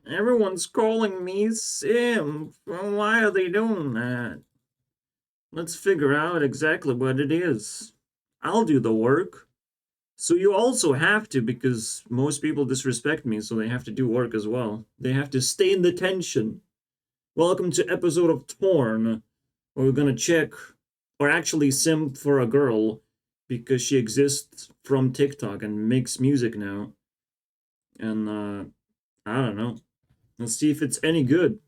Everyone's calling me Simp. Well, why are they doing that? Let's figure out exactly what it is. I'll do the work. So you also have to, because most people disrespect me, so they have to do work as well. They have to stay in the tension. Welcome to episode of Torn, where we're gonna check, or actually simp for a girl, because she exists from TikTok and makes music now. And I don't know. Let's see if it's any good.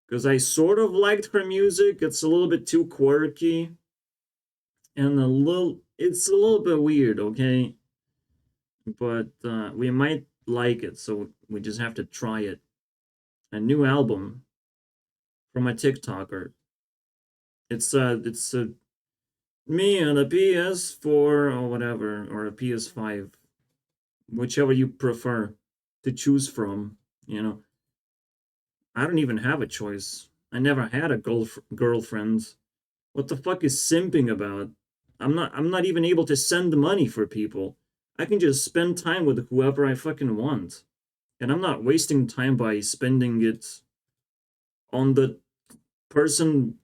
Because I sort of liked her music. It's a little bit too quirky and it's a little bit weird, okay? But we might like it, so we just have to try it. A new album from a TikToker. It's me on a PS4 or whatever, or a PS5, whichever you prefer to choose from. You know, I don't even have a choice. I never had a girlfriend. What the fuck is simping about? I'm not even able to send money for people. I can just spend time with whoever I fucking want. And I'm not wasting time by spending it on the person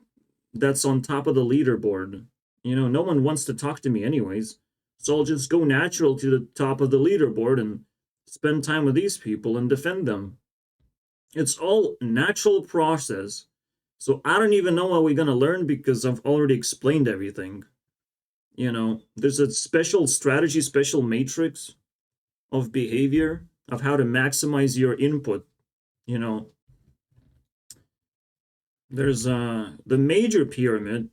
that's on top of the leaderboard. You know, no one wants to talk to me anyways. So I'll just go natural to the top of the leaderboard and spend time with these people and defend them. It's all natural process. So I don't even know what we're gonna learn because I've already explained everything. You know, there's a special strategy, special matrix of behavior of how to maximize your input. You know, there's the major pyramid.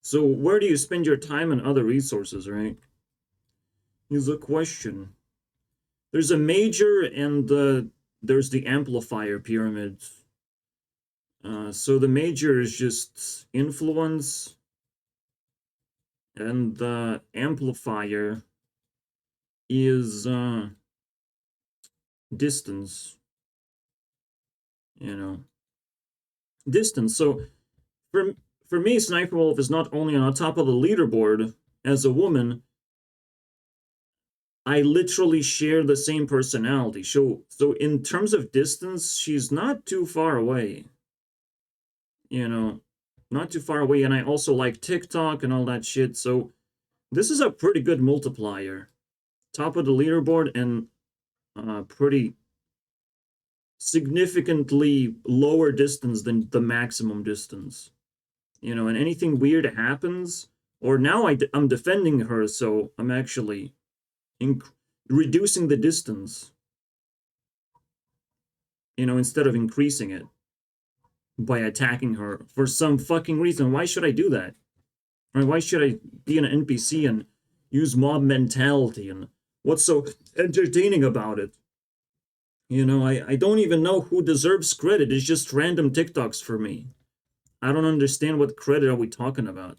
So where do you spend your time and other resources, right? Is the question. There's a major and there's the amplifier pyramid. So the major is just influence, and the amplifier is distance. You know, distance. So for for me, Sniper Wolf is not only on top of the leaderboard as a woman. I literally share the same personality. So in terms of distance, she's not too far away. You know, not too far away. And I also like TikTok and all that shit. So this is a pretty good multiplier. Top of the leaderboard and pretty significantly lower distance than the maximum distance. You know, and anything weird happens, or now I'm defending her, so I'm actually inc- reducing the distance, you know, instead of increasing it by attacking her for some fucking reason. Why should I do that? Right? Why should I be an NPC and use mob mentality? And what's so entertaining about it? You know, I don't even know who deserves credit. It's just random TikToks for me. I don't understand what credit are we talking about.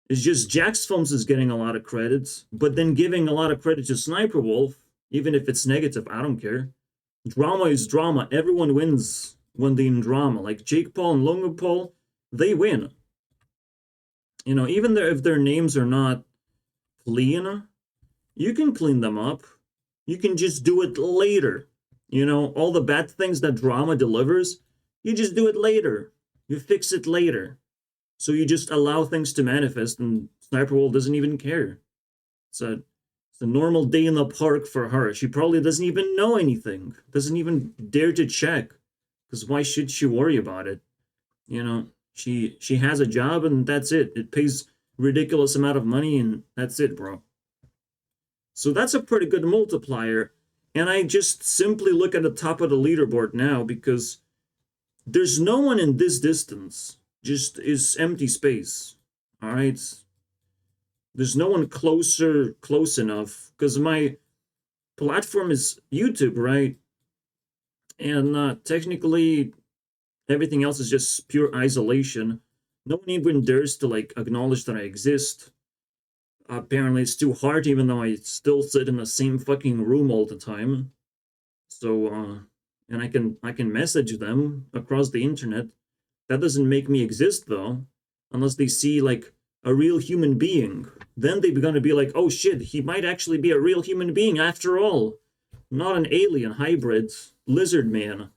It's just Jax Films is getting a lot of credits, but then giving a lot of credit to Sniper Wolf, even if it's negative, I don't care. Drama is drama. Everyone wins when they're in drama. Like Jake Paul and Logan Paul, they win. You know, even if their names are not clean, you can clean them up. You can just do it later. You know, all the bad things that drama delivers, you just do it later. You fix it later. So you just allow things to manifest, and Sniper Wolf doesn't even care. It's a it's a normal day in the park for her. She probably doesn't even know anything. Doesn't even dare to check. Because why should she worry about it? You know, she has a job and that's it. It pays ridiculous amount of money and that's it, bro. So that's a pretty good multiplier. And I just simply look at the top of the leaderboard now because there's no one in this distance. Just is empty space. All right. There's no one close enough because my platform is YouTube, right? And technically everything else is just pure isolation. No one even dares to like acknowledge that I exist. Apparently it's too hard even though I still sit in the same fucking room all the time. So and I can message them across the internet. That doesn't make me exist though, unless they see like a real human being. Then they're gonna be like, oh shit, he might actually be a real human being after all. not an alien hybrid lizard man,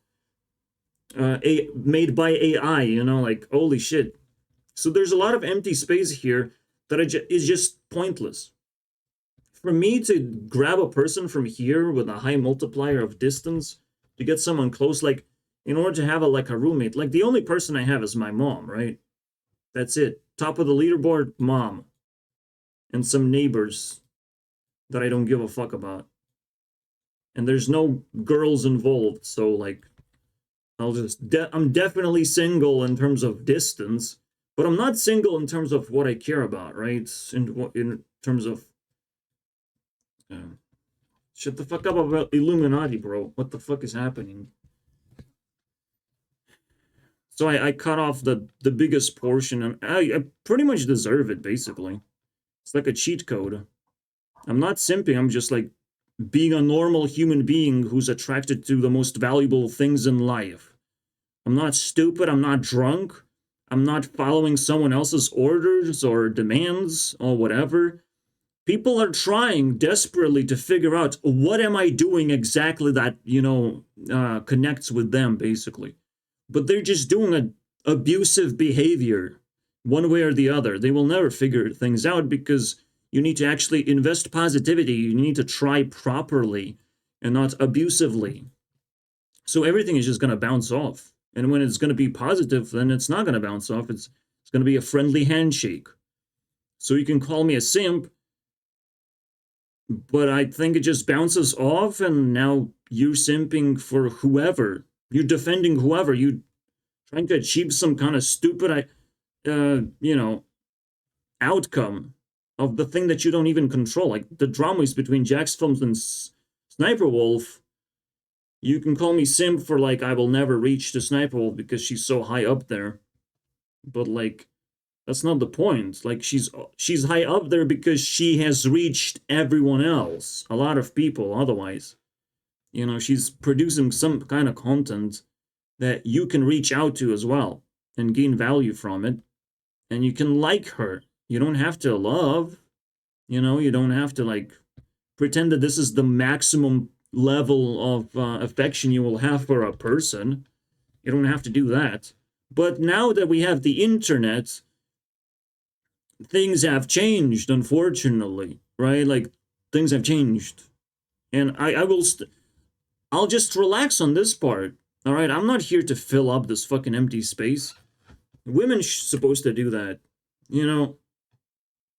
made by AI, like, holy shit. So there's a lot of empty space here that is just pointless. For me to grab a person from here with a high multiplier of distance to get someone close, like, in order to have a roommate, like, the only person I have is my mom, right? That's it. Top of the leaderboard, mom. And some neighbors that I don't give a fuck about. And there's no girls involved, so, like, I'm definitely single in terms of distance, but I'm not single in terms of what I care about, right? In terms of shut the fuck up about Illuminati, bro. What the fuck is happening? So I cut off the biggest portion, and I pretty much deserve it, basically. It's like a cheat code. I'm not simping, I'm just, like, being a normal human being who's attracted to the most valuable things in life. I'm not stupid, I'm not drunk, I'm not following someone else's orders or demands or whatever. People are trying desperately to figure out, what am I doing exactly that, connects with them, basically. But they're just doing a abusive behavior, one way or the other. They will never figure things out because you need to actually invest positivity. You need to try properly and not abusively. So everything is just going to bounce off. And when it's going to be positive, then it's not going to bounce off. It's going to be a friendly handshake. So you can call me a simp, but I think it just bounces off, and now you're simping for whoever. You're defending whoever. You're trying to achieve some kind of stupid, outcome of the thing that you don't even control. Like the dramas between Jax Films and Sniper Wolf. You can call me simp for, like, I will never reach the Sniper Wolf because she's so high up there. But, like, that's not the point. Like, she's high up there because she has reached everyone else. A lot of people otherwise. She's producing some kind of content that you can reach out to as well and gain value from it. And you can like her. You don't have to love. You don't have to, like, pretend that this is the maximum level of affection you will have for a person. You don't have to do that. But now that we have the internet, things have changed, unfortunately, right? Like, things have changed. And I'll just relax on this part, all right? I'm not here to fill up this fucking empty space. Women supposed to do that,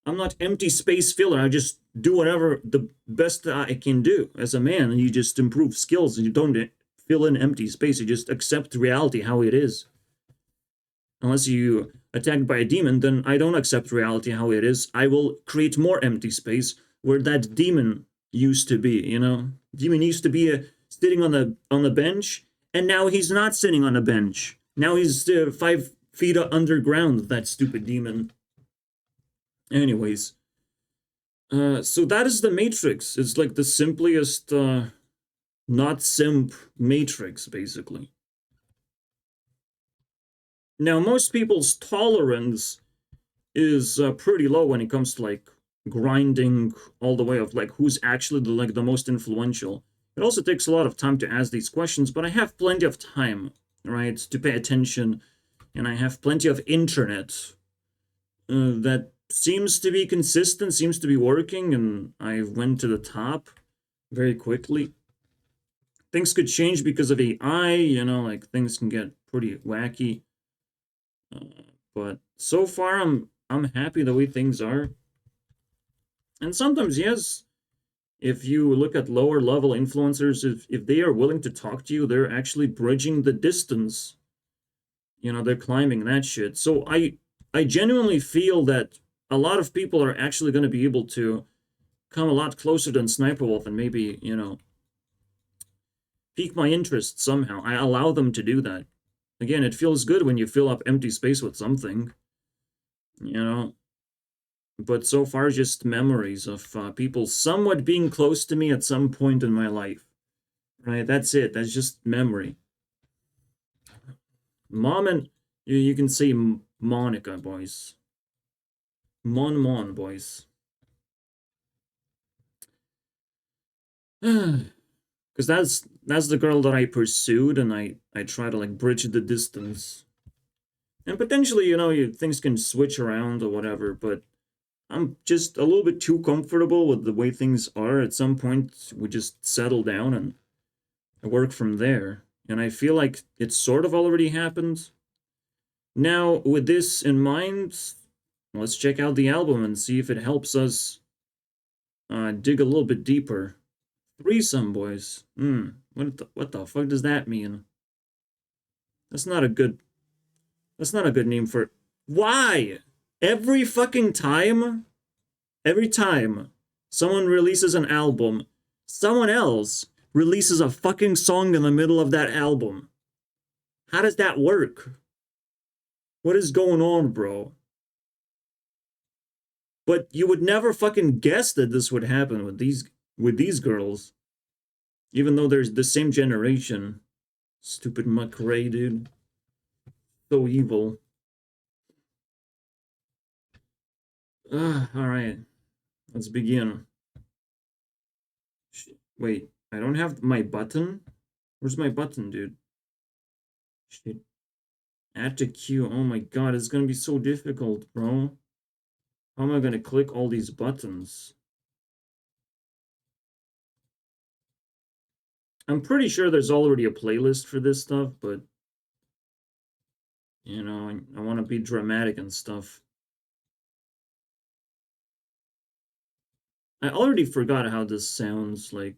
I'm not empty space filler. I just do whatever the best I can do as a man, and you just improve skills, and you don't fill in empty space. You just accept reality how it is. Unless you attacked by a demon, then I don't accept reality how it is. I will create more empty space where that demon used to be. Demon used to be sitting on the bench, and now he's not sitting on a bench. Now he's 5 feet underground. That stupid demon. Anyways, so that is the Matrix. It's like the simplest, not simp Matrix, basically. Now, most people's tolerance is pretty low when it comes to, like, grinding all the way of, like, who's actually the most influential. It also takes a lot of time to ask these questions, but I have plenty of time, right, to pay attention, and I have plenty of internet that seems to be consistent, seems to be working, and I went to the top very quickly. Things could change because of AI, like, things can get pretty wacky. But so far, I'm happy the way things are. And sometimes, yes, if you look at lower level influencers, if they are willing to talk to you, they're actually bridging the distance. They're climbing that shit. So I genuinely feel that a lot of people are actually going to be able to come a lot closer than Sniper Wolf and maybe, pique my interest somehow. I allow them to do that. Again, it feels good when you fill up empty space with something, But so far, just memories of people somewhat being close to me at some point in my life. Right? That's it. That's just memory. Mom and... You can say Monica, boys. Mon, boys. Because that's the girl that I pursued, and I try to like bridge the distance. And potentially, things can switch around or whatever, but I'm just a little bit too comfortable with the way things are. At some point, we just settle down and work from there. And I feel like it's sort of already happened. Now, with this in mind, let's check out the album and see if it helps us dig a little bit deeper. Threesome boys. What the fuck does that mean? That's not a good name for. Why? Every fucking time, every time someone releases an album, someone else releases a fucking song in the middle of that album. How does that work? What is going on, bro? But you would never fucking guess that this would happen with these girls. Even though they're the same generation. Stupid muckrae, dude. So evil. Alright. Let's begin. Wait, I don't have my button? Where's my button, dude? Shit. Add to queue. Oh my god, it's gonna be so difficult, bro. How am I gonna click all these buttons? I'm pretty sure there's already a playlist for this stuff, but I want to be dramatic and stuff. I already forgot how this sounds like.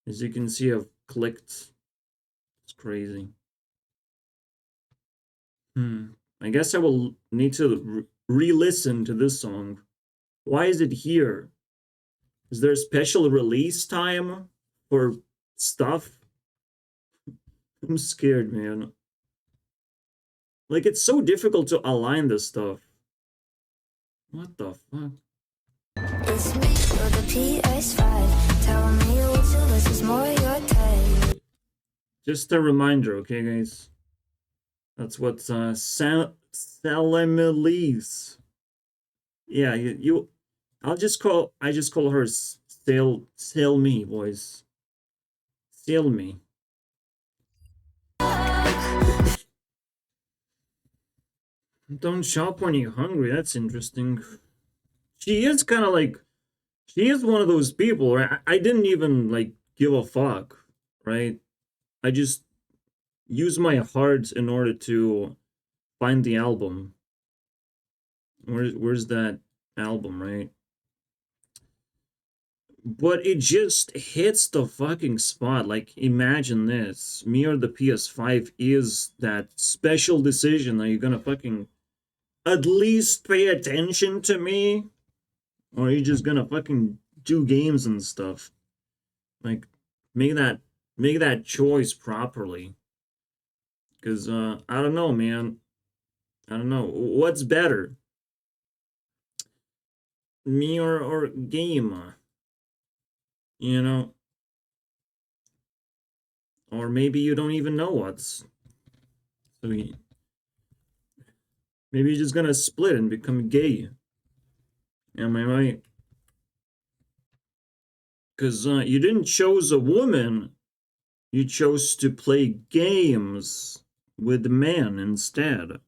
As you can see, I've clicked. It's crazy. I guess I will need to re-listen to this song. Why is it here? Is there a special release time for stuff? I'm scared, man. Like, it's so difficult to align this stuff. What the fuck? It's me for the PS5. Tell me which is more your type. Just a reminder, okay, guys? That's what Salem Ilese. Yeah, I just call her Sail Me, boys. Sail Me. Don't shop when you're hungry. That's interesting. She is kind of like, she is one of those people, right? I didn't even like give a fuck, right? I just use my heart in order to find the album. Where's that album, right? But it just hits the fucking spot. Like, imagine this. Me or the PS5 is that special decision that you're gonna fucking at least pay attention to me? Or are you just gonna fucking do games and stuff? Like, make that choice properly. Cause I don't know, man. I don't know. What's better? Me or game? You know? Or maybe you don't even know what's. So maybe you're just gonna split and become gay. Am I right? Because you didn't choose a woman. You chose to play games with men instead.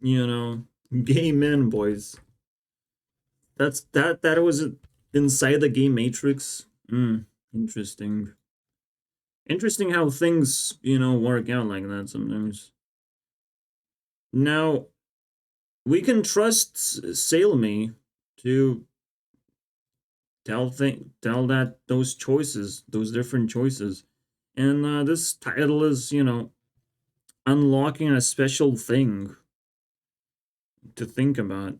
Gay men, boys. That was inside the game Matrix. Interesting. Interesting how things, work out like that sometimes. Now, we can trust Salome to tell those choices, those different choices. And this title is, unlocking a special thing to think about.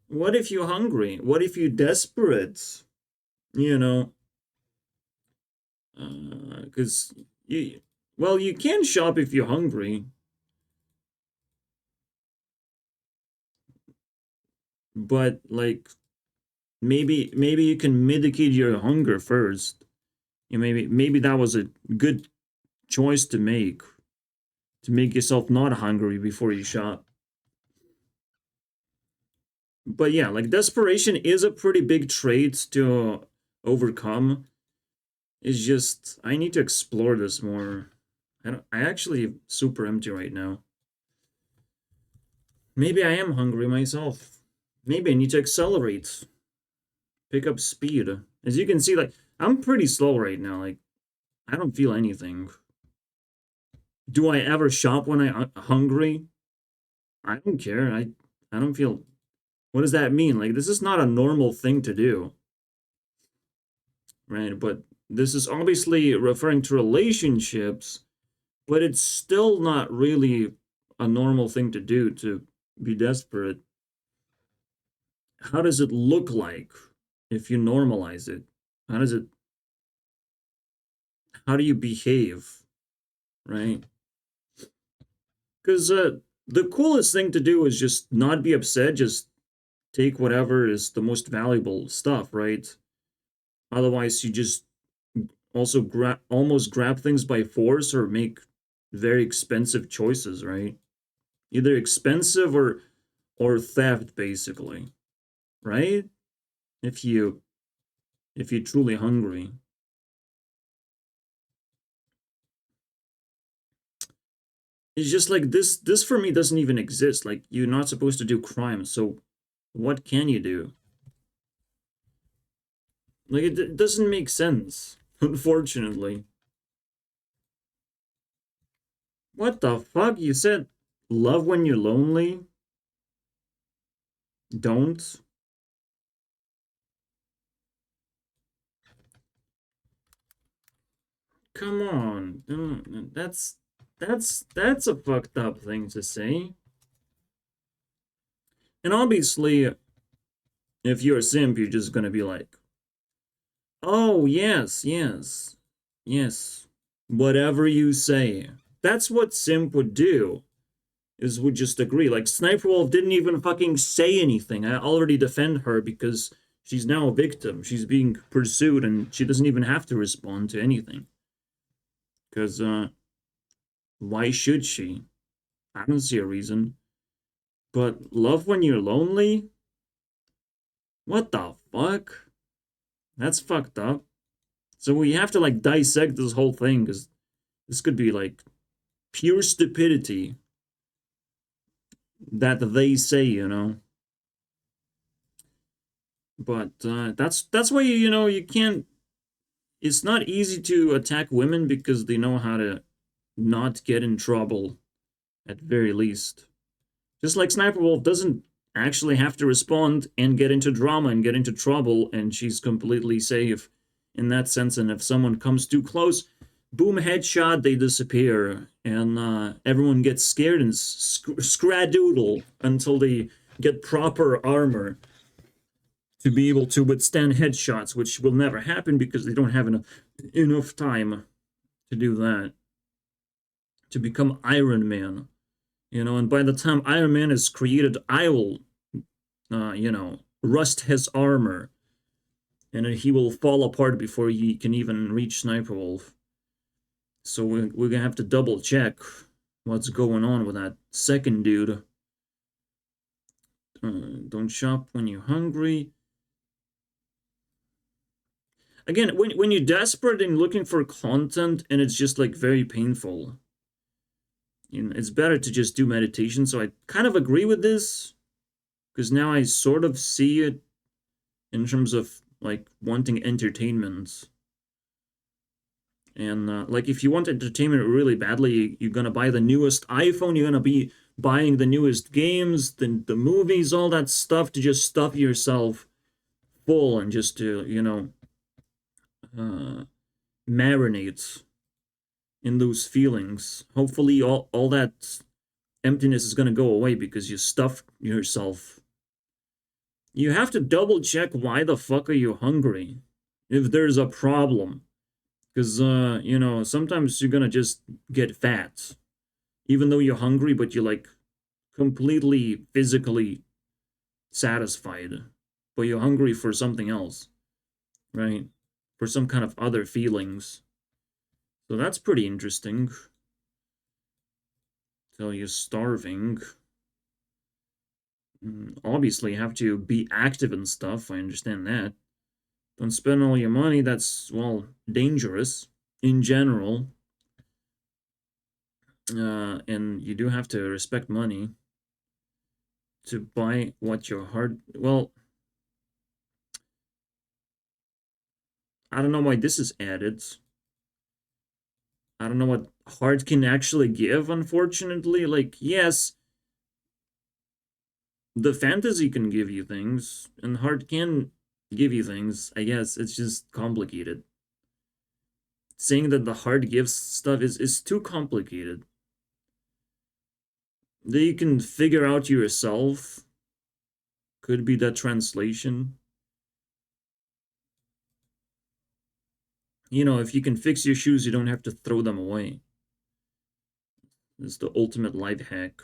What if you're hungry? What if you're desperate? Because you can shop if you're hungry. But like, maybe you can mitigate your hunger first. Maybe that was a good choice to make yourself not hungry before you shop. But yeah, like desperation is a pretty big trait to overcome. It's just, I need to explore this more. I actually super empty right now. Maybe I am hungry myself. Maybe I need to accelerate. Pick up speed. As you can see, like, I'm pretty slow right now. Like, I don't feel anything. Do I ever shop when I'm hungry? I don't care. I don't feel. What does that mean? Like, this is not a normal thing to do, right? But this is obviously referring to relationships, but it's still not really a normal thing to do to be desperate. How does it look like if you normalize it? How does it, how do you behave, right? Because the coolest thing to do is just not be upset, just take whatever is the most valuable stuff, right? Otherwise, you just also almost grab things by force or make very expensive choices, right? Either expensive or theft, basically, right? If you if you're truly hungry. It's just like this for me doesn't even exist. Like you're not supposed to do crime, so what can you do? Like it doesn't make sense, unfortunately. What the fuck? You said love when you're lonely? Don't? Come on. That's a fucked up thing to say. And obviously, if you're a simp, you're just gonna be like, oh yes, yes, yes. Whatever you say. That's what simp would do. Is would just agree. Like Sniper Wolf didn't even fucking say anything. I already defend her because she's now a victim. She's being pursued and she doesn't even have to respond to anything. Because why should she? I don't see a reason. But love when you're lonely? What the fuck? That's fucked up. So we have to like dissect this whole thing because this could be like pure stupidity that they say, you know. But that's why you know you can't. It's not easy to attack women because they know how to not get in trouble at very least. Just like Sniper Wolf doesn't actually have to respond and get into drama and get into trouble, and she's completely safe in that sense. And if someone comes too close, boom, headshot, they disappear, and everyone gets scared and scradoodle until they get proper armor to be able to withstand headshots, which will never happen because they don't have enough time to do that. To become Iron Man, you know, and by the time Iron Man is created, I will, you know, rust his armor, and he will fall apart before he can even reach Sniper Wolf. So we're gonna have to double check what's going on with that second dude. Don't shop when you're hungry. Again, when you're desperate and looking for content and it's just like very painful, you know, it's better to just do meditation. So I kind of agree with this because now I sort of see it in terms of like wanting entertainment. And like if you want entertainment really badly, you're gonna buy the newest iPhone, you're gonna be buying the newest games, the movies, all that stuff to just stuff yourself full and just to, you know, marinate in those feelings. Hopefully all that emptiness is gonna go away because you stuffed yourself. You have to double check why the fuck are you hungry if there's a problem. Because, you know, sometimes you're gonna just get fat. Even though you're hungry, but you're like completely physically satisfied. But you're hungry for something else, right? For some kind of other feelings. So that's pretty interesting. Till you're starving. Obviously, you have to be active and stuff. I understand that. Don't spend all your money. That's, well, dangerous in general. And you do have to respect money to buy what your heart... Well, I don't know why this is added. I don't know what heart can actually give, unfortunately. Like, yes, the fantasy can give you things, and heart can give you things. I guess it's just complicated. Saying that the heart gives stuff is too complicated. That you can figure out yourself. Could be that translation. You know, if you can fix your shoes, you don't have to throw them away. It's the ultimate life hack.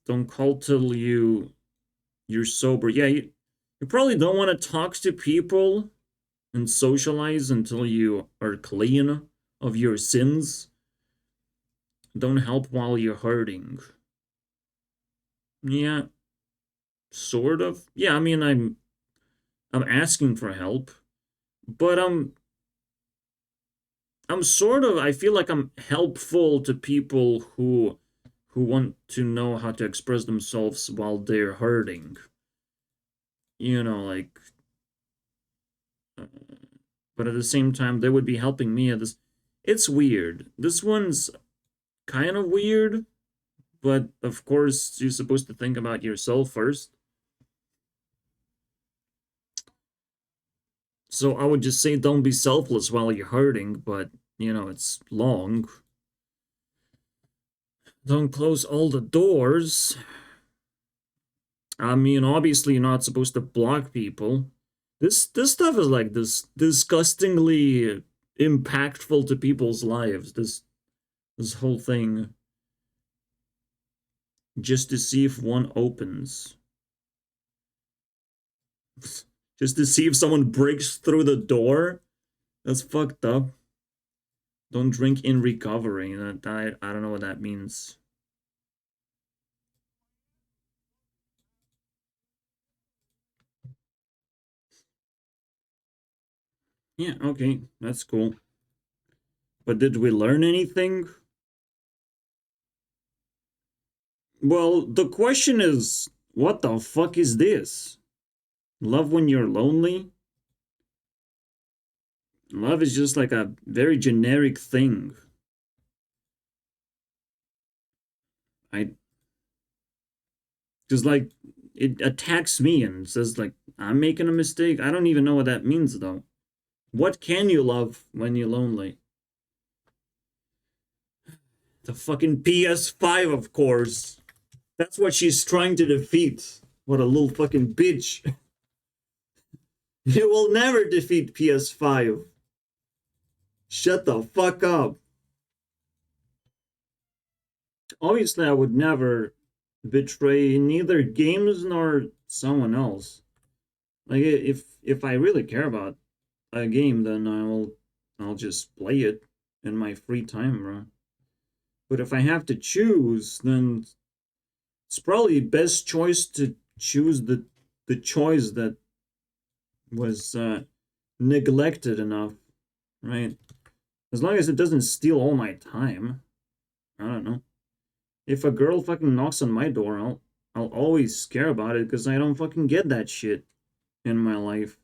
Don't call till you're sober. Yeah, you probably don't want to talk to people and socialize until you are clean of your sins. Don't help while you're hurting. Yeah, sort of. Yeah, I mean, I'm asking for help, but I'm sort of, I feel like I'm helpful to people who want to know how to express themselves while they're hurting. You know, like, but at the same time, they would be helping me at this. It's weird. This one's kind of weird, but of course, you're supposed to think about yourself first. So I would just say don't be selfless while you're hurting, but, you know, it's long. Don't close all the doors. I mean, obviously you're not supposed to block people. This stuff is like this disgustingly impactful to people's lives. This whole thing. Just to see if one opens. Just to see if someone breaks through the door? That's fucked up. Don't drink in recovery. I don't know what that means. Yeah, okay, that's cool. But did we learn anything? Well, the question is, what the fuck is this? Love when you're lonely? Love is just like a very generic thing. I just like it attacks me and says like I'm making a mistake. I don't even know what that means though. What can you love when you're lonely? The fucking PS5, of course. That's what she's trying to defeat. What a little fucking bitch. You will never defeat PS5. Shut the fuck up. Obviously, I would never betray neither games nor someone else. Like if I really care about a game, then I'll just play it in my free time, bro. But if I have to choose, then it's probably best choice to choose the choice that was neglected enough, right? As long as it doesn't steal all my time. I don't know. If a girl fucking knocks on my door, I'll always care about it because I don't fucking get that shit in my life.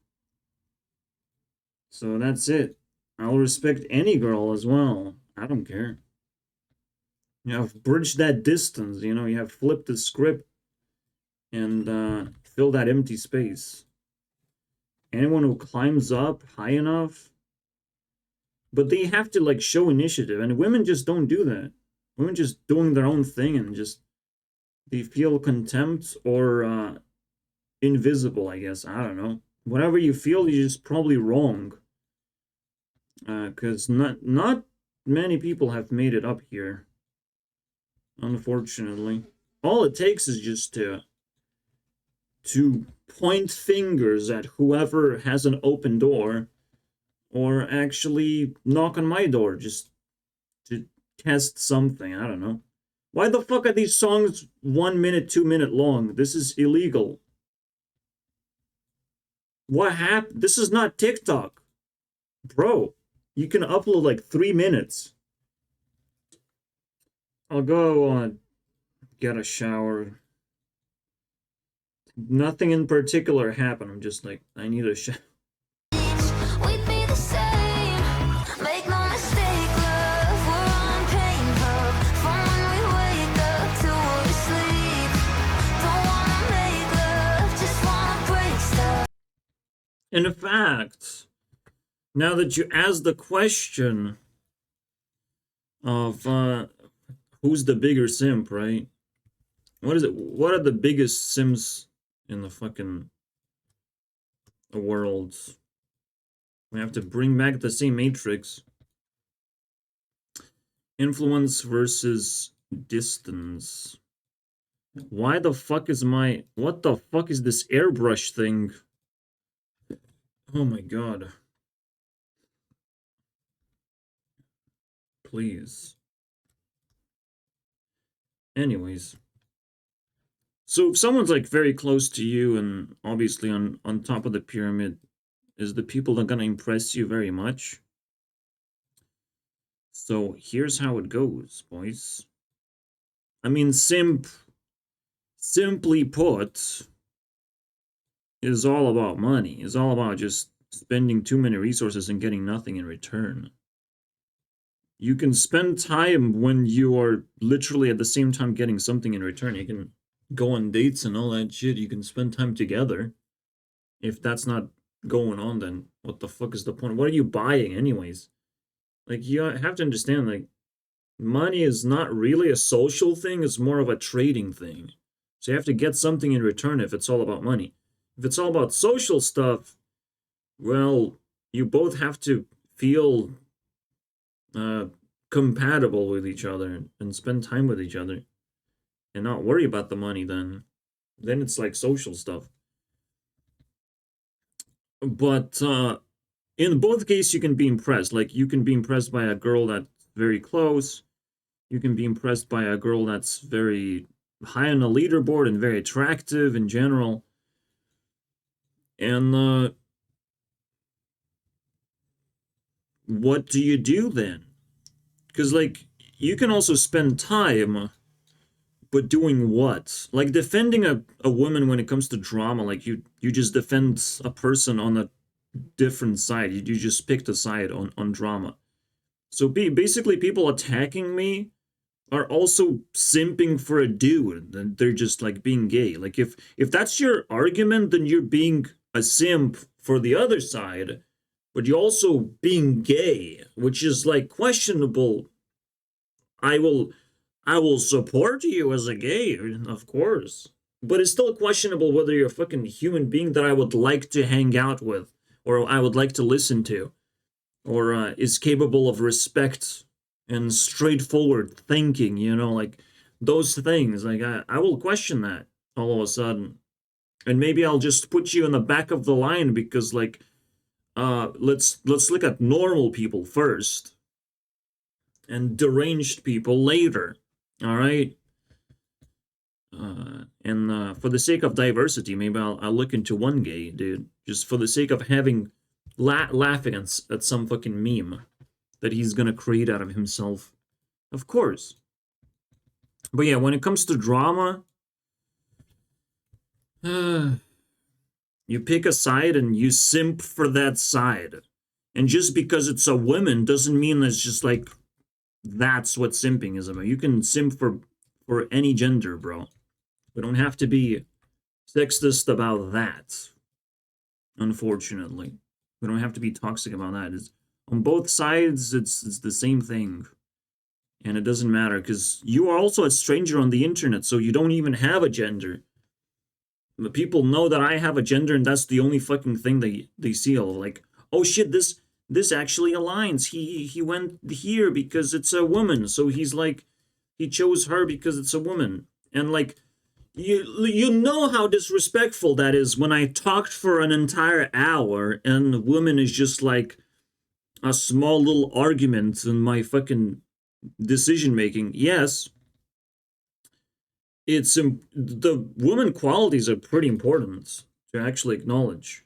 So that's it. I'll respect any girl as well. I don't care. You have bridged that distance, you know, you have flipped the script and fill that empty space. Anyone who climbs up high enough, but they have to like show initiative, and women just don't do that. Women just doing their own thing and just they feel contempt or invisible, I guess. I don't know. Whatever you feel, you're just probably wrong. Because not many people have made it up here. Unfortunately. All it takes is just to point fingers at whoever has an open door or actually knock on my door just to test something. I don't know. Why the fuck are these songs 1 minute, 2 minute long? This is illegal. What happened? This is not TikTok. Bro, you can upload like 3 minutes. I'll go get a shower. Nothing in particular happened. I'm just like, I need a shower. We'd be the same. Make no mistake, love. We're on painful. From when we wake up till we sleep. Don't wanna make love, just wanna break stuff. In fact, now that you asked the question of who's the bigger simp, right? What is it? What are the biggest simps in the fucking world? We have to bring back the same matrix. Influence versus distance. Why the fuck is my... What the fuck is this airbrush thing? Oh my god. Please. Anyways. So if someone's like very close to you and obviously on top of the pyramid, is the people that are gonna impress you very much? So here's how it goes, boys. I mean, simply put, is all about money. Is all about just spending too many resources and getting nothing in return. You can spend time when you are literally at the same time getting something in return. You can go on dates and all that shit. You can spend time together. If that's not going on, then what the fuck is the point? What are you buying anyways? Like, you have to understand, like, money is not really a social thing, it's more of a trading thing. So you have to get something in return if it's all about money. If it's all about social stuff, well, you both have to feel compatible with each other and spend time with each other and not worry about the money. Then it's like social stuff. But in both cases, you can be impressed. Like, you can be impressed by a girl that's very close. You can be impressed by a girl that's very high on the leaderboard and very attractive in general. And what do you do then? Because, like, you can also spend time, but doing what? Like, defending a woman when it comes to drama, like, you just defend a person on a different side. You just picked a side on drama. So basically, people attacking me are also simping for a dude, and they're just like being gay. Like, if that's your argument, then you're being a simp for the other side, but you're also being gay, which is like questionable. I will support you as a gay, of course, but it's still questionable whether you're a fucking human being that I would like to hang out with, or I would like to listen to, or is capable of respect and straightforward thinking, you know, like those things. Like, I will question that all of a sudden. And maybe I'll just put you in the back of the line because, like, let's look at normal people first and deranged people later. All right? And for the sake of diversity, maybe I'll look into one gay dude, just for the sake of having laughing at some fucking meme that he's gonna create out of himself. Of course. But yeah, when it comes to drama, you pick a side and you simp for that side. And just because it's a woman doesn't mean it's just like that's what simping is about. You can simp for any gender, bro. We don't have to be sexist about that. Unfortunately. We don't have to be toxic about that. It's, on both sides, it's the same thing. And it doesn't matter, because you are also a stranger on the internet, so you don't even have a gender. The people know that I have a gender, and that's the only fucking thing they see. Like, oh shit, this actually aligns. He went here because it's a woman, so he's like, he chose her because it's a woman. And like, you know how disrespectful that is when I talked for an entire hour and the woman is just like a small little argument in my fucking decision making. Yes, it's the woman qualities are pretty important to actually acknowledge.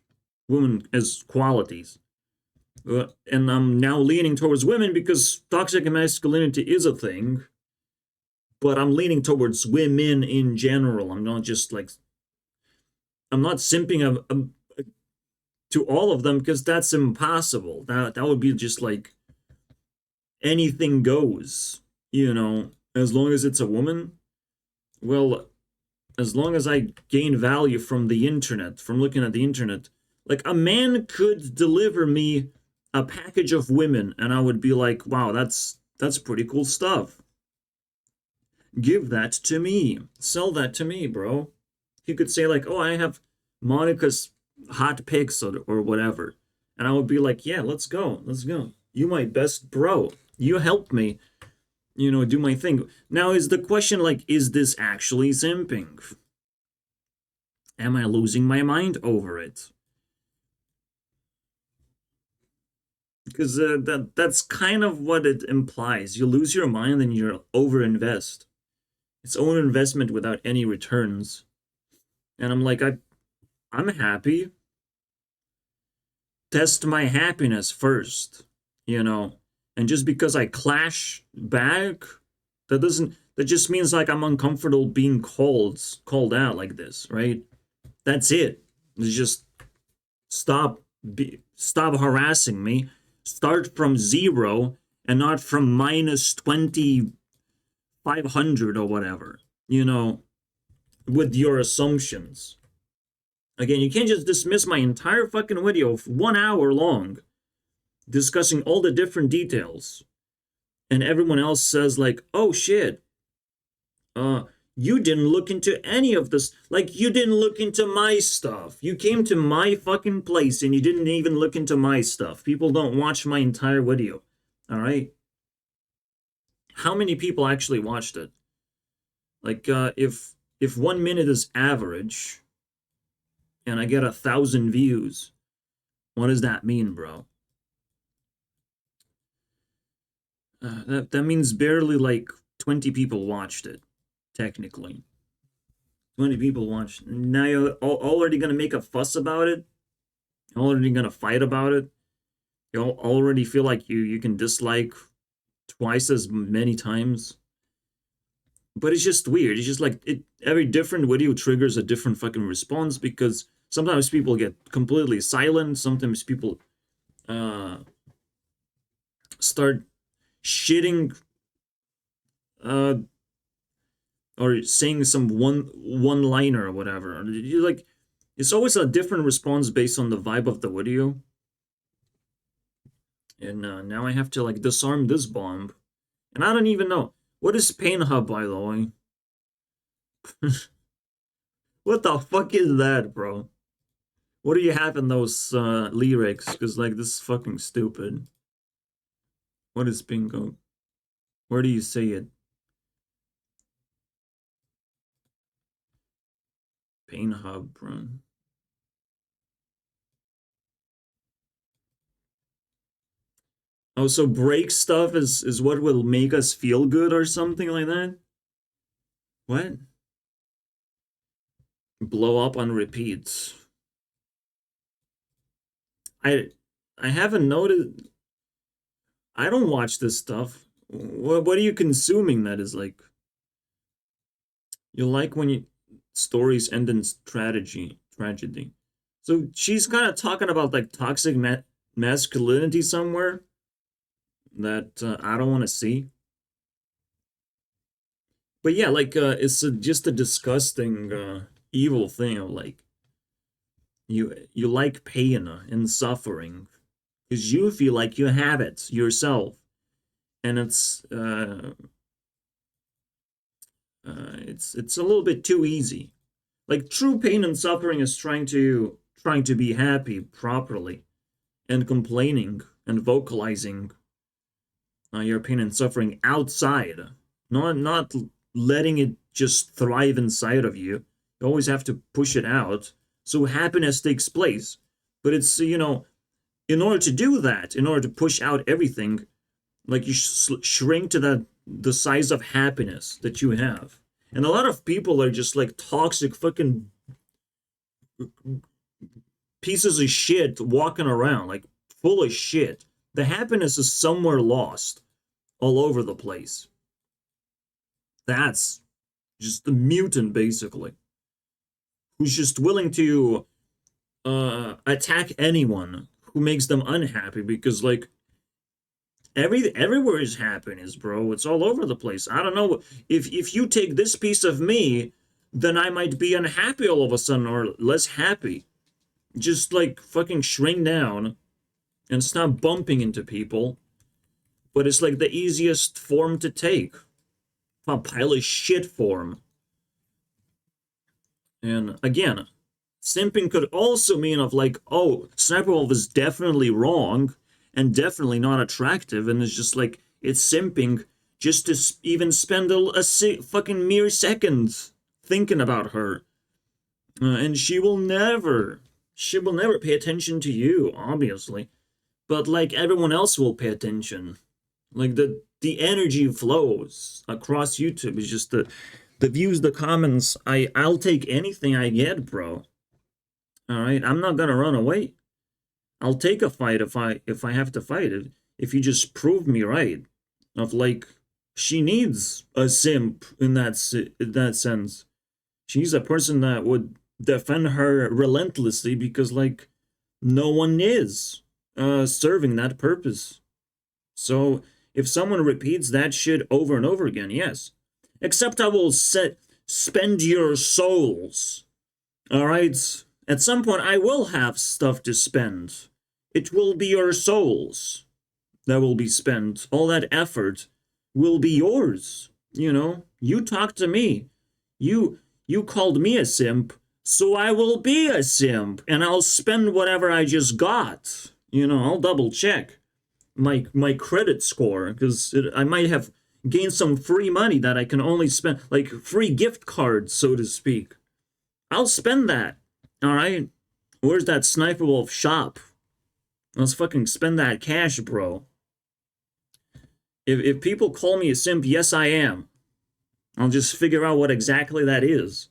women as qualities. And I'm now leaning towards women because toxic masculinity is a thing, but I'm leaning towards women in general. I'm not just like, I'm not simping to all of them because that's impossible. That would be just like anything goes, as long as it's a woman. Well, as long as I gain value from the internet, from looking at the internet, like a man could deliver me a package of women and I would be like, wow, that's pretty cool stuff. Give that to me. Sell that to me, bro. He could say like, oh, I have Monica's hot pics or whatever. And I would be like, yeah, let's go. Let's go. You my best bro. You help me, do my thing. Now is the question like, is this actually simping? Am I losing my mind over it? Because that's kind of what it implies. You lose your mind and you overinvest. It's own investment without any returns. And I'm like, I'm happy. Test my happiness first, And just because I clash back, that just means like I'm uncomfortable being called out like this, right? That's it. It's just stop harassing me. Start from 0 and not from minus 2,500 or whatever, with your assumptions. Again, you can't just dismiss my entire fucking video, 1 hour long, discussing all the different details. And everyone else says like, oh shit, you didn't look into any of this. Like, you didn't look into my stuff. You came to my fucking place and you didn't even look into my stuff. People don't watch my entire video. All right? How many people actually watched it? Like, if 1 minute is average and I get 1,000 views, what does that mean, bro? That means barely like 20 people watched it. Technically 20 people watched. Now you're already gonna make a fuss about it, already gonna fight about it. You already feel like you can dislike twice as many times. But it's just weird. It's just like every different video triggers a different fucking response, because sometimes people get completely silent, sometimes people start shitting or saying some one-liner or whatever. You like, it's always a different response based on the vibe of the video. And now I have to like disarm this bomb, and I don't even know what is Pain Hub, by the way. What the fuck is that, bro? What do you have in those lyrics? Because like, this is fucking stupid. What is bingo? Where do you say it? Pain Hub, bro. Oh, so break stuff is what will make us feel good or something like that? What? Blow up on repeats. I haven't noticed. I don't watch this stuff. What are you consuming that is like? You like when stories end in tragedy. So she's kind of talking about like toxic masculinity somewhere that I don't want to see. But yeah, like it's just a disgusting, evil thing of like, you like pain and suffering because you feel like you have it yourself, and it's a little bit too easy. Like, true pain and suffering is trying to be happy properly, and complaining and vocalizing your pain and suffering outside, not letting it just thrive inside of you. You always have to push it out so happiness takes place. But it's, in order to do that, in order to push out everything, like, you shrink to the size of happiness that you have. And a lot of people are just like toxic fucking pieces of shit walking around, like full of shit. The happiness is somewhere lost all over the place. That's just the mutant, basically, who's just willing to attack anyone who makes them unhappy because, like, everywhere is happiness, bro. It's all over the place. I don't know if you take this piece of me, then I might be unhappy all of a sudden or less happy. Just like fucking shrink down and stop bumping into people. But it's like the easiest form to take. A pile of shit form. And again, simping could also mean of like, oh, Sniper Wolf is definitely wrong and definitely not attractive, and it's just like, it's simping just to even spend a fucking mere second thinking about her. And she will never pay attention to you, obviously. But like, everyone else will pay attention. Like, the energy flows across YouTube. It's just the views, the comments. I'll take anything I get, bro. All right, I'm not gonna run away. I'll take a fight if I have to fight it. If you just prove me right, of like, she needs a simp in that sense. She's a person that would defend her relentlessly because, like, no one is serving that purpose. So if someone repeats that shit over and over again, yes. Except I will spend your souls. All right? At some point, I will have stuff to spend. It will be your souls that will be spent. All that effort will be yours. You know? You talk to me. You called me a simp, so I will be a simp. And I'll spend whatever I just got. You know, I'll double check my credit score, because I might have gained some free money that I can only spend, like free gift cards, so to speak. I'll spend that. All right? Where's that Sniper Wolf shop? Let's fucking spend that cash, bro. If people call me a simp, yes, I am. I'll just figure out what exactly that is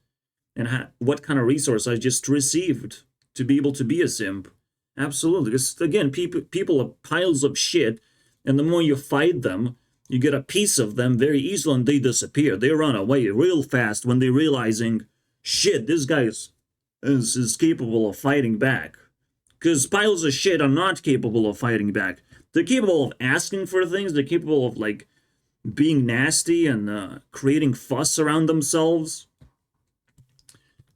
and what kind of resource I just received to be able to be a simp. Absolutely. Because, again, people are piles of shit, and the more you fight them, you get a piece of them very easily, and they disappear. They run away real fast when they're realizing, shit, this guy is capable of fighting back. Because piles of shit are not capable of fighting back. They're capable of asking for things. They're capable of, like, being nasty and creating fuss around themselves.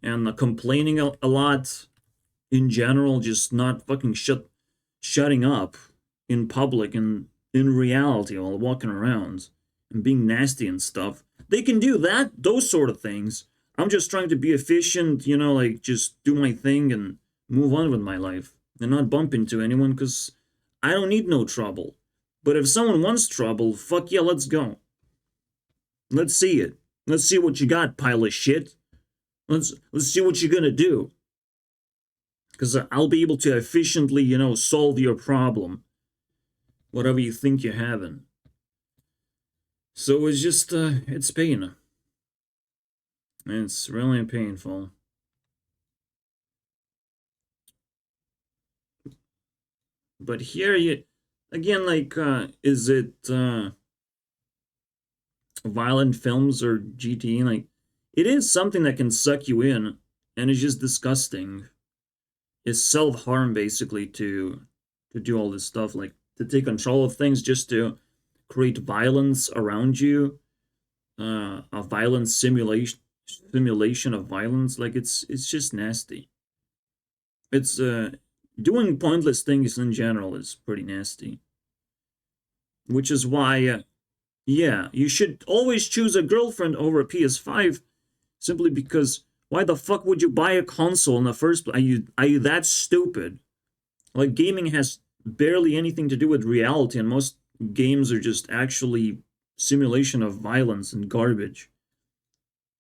And complaining a lot in general. Just not fucking shutting up in public and in reality while walking around. And being nasty and stuff. They can do that, those sort of things. I'm just trying to be efficient, you know, like, just do my thing and move on with my life. And not bump into anyone, because I don't need no trouble. But if someone wants trouble, fuck yeah, let's go. Let's see it. Let's see what you got, pile of shit. Let's see what you're gonna do. Because I'll be able to efficiently, you know, solve your problem. Whatever you think you're having. So it's just, it's pain. It's really painful. But here you, again, like, is it violent films or GT? Like, it is something that can suck you in, and it's just disgusting. It's self-harm, basically, to do all this stuff, like, to take control of things just to create violence around you, a violent simulation of violence. Like, it's just nasty. It's, doing pointless things in general is pretty nasty. Which is why, yeah, you should always choose a girlfriend over a PS5, simply because, why the fuck would you buy a console in the first place? Are you that stupid? Like, gaming has barely anything to do with reality, and most games are just actually simulation of violence and garbage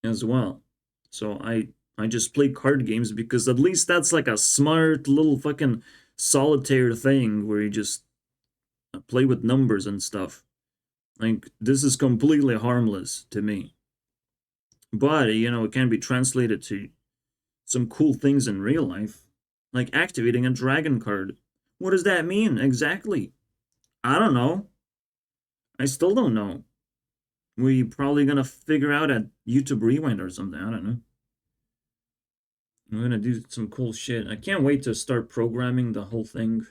as well. So I just play card games because at least that's like a smart little fucking solitaire thing where you just play with numbers and stuff. Like, this is completely harmless to me. But, you know, it can be translated to some cool things in real life. Like activating a dragon card. What does that mean exactly? I don't know. I still don't know. We probably gonna figure out at YouTube Rewind or something. I don't know. I'm gonna do some cool shit. I can't wait to start programming the whole thing.